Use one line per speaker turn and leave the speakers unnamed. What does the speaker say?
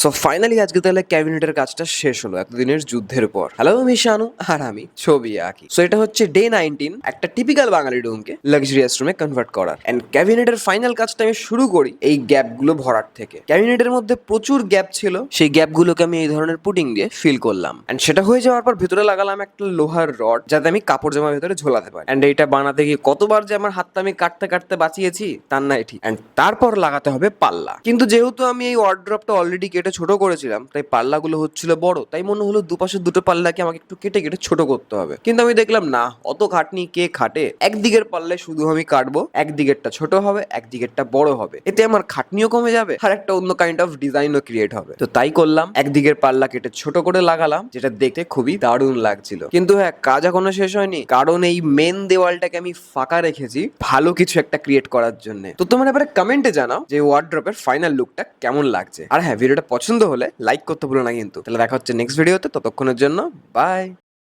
So finally আজকে তাহলে ক্যাবিনেটের কাজটা শেষ হলো এতদিনের যুদ্ধের পর। হ্যালো, আমি শানু আর আমি ছবি আঁকি। সো এটা হচ্ছে ডে 19, একটা টিপিক্যাল বাঙালি রুমকে লাক্সারিয়াস রুমে কনভার্ট করার। এন্ড ক্যাবিনেটের ফাইনাল কাজটা আমি শুরু করি এই গ্যাপগুলো ভরার থেকে। ক্যাবিনেটের মধ্যে প্রচুর গ্যাপ ছিল, সেই গ্যাপগুলোকে আমি এই ধরনের পুটিং দিয়ে ফিল করলাম। এন্ড সেটা হয়ে যাওয়ার পর ভিতরে লাগালাম একটা লোহার রড, যাতে আমি কাপড় জামা ভেতরে ঝোলাতে পারি। এন্ড এইটা বানাতে গিয়ে কতবার যে আমার হাতটা আমি কাটতে কাটতে বাঁচিয়েছি তার নাই ঠিক। এন্ড তারপর লাগাতে হবে পাল্লা। কিন্তু যেহেতু আমি এই ওয়ার্ড্রপটা অলরেডি কেটে ছোট করেছিলাম, তাই পাল্লাগুলো হচ্ছিল বড়। তাই মনে হলো দুপাশে দুটো পাল্লাকে আমাকে একটু কেটে কেটে ছোট করতে হবে। কিন্তু আমি দেখলাম না, অত খাটনি কে খাটে। একদিকের পাল্লায় শুধু আমি কাটবো, একদিকেরটা ছোট হবে, একদিকেরটা বড় হবে। এতে আমার খাটনিও কমে যাবে আর একটা অন্য কাইন্ড অফ ডিজাইনও ক্রিয়েট হবে। তো তাই করলাম, একদিকের পাল্লা কেটে ছোট করে লাগালাম, যেটা দেখতে খুবই দারুণ লাগছিল। কিন্তু হ্যাঁ, কাজ এখনো শেষ হয়নি, কারণ এই মেন দেওয়ালটাকে আমি ফাঁকা রেখেছি ভালো কিছু একটা ক্রিয়েট করার জন্য। তো তোমরা এবারে কমেন্টে জানাও যে ওয়ার্ড্রপের ফাইনাল লুকটা কেমন লাগছে। আর হ্যাঁ, ভিডিওটা পছন্দ হলে লাইক করতে ভুলো না কিন্তু। তাহলে দেখা হচ্ছে নেক্সট ভিডিওতে, ততক্ষণের জন্য বাই।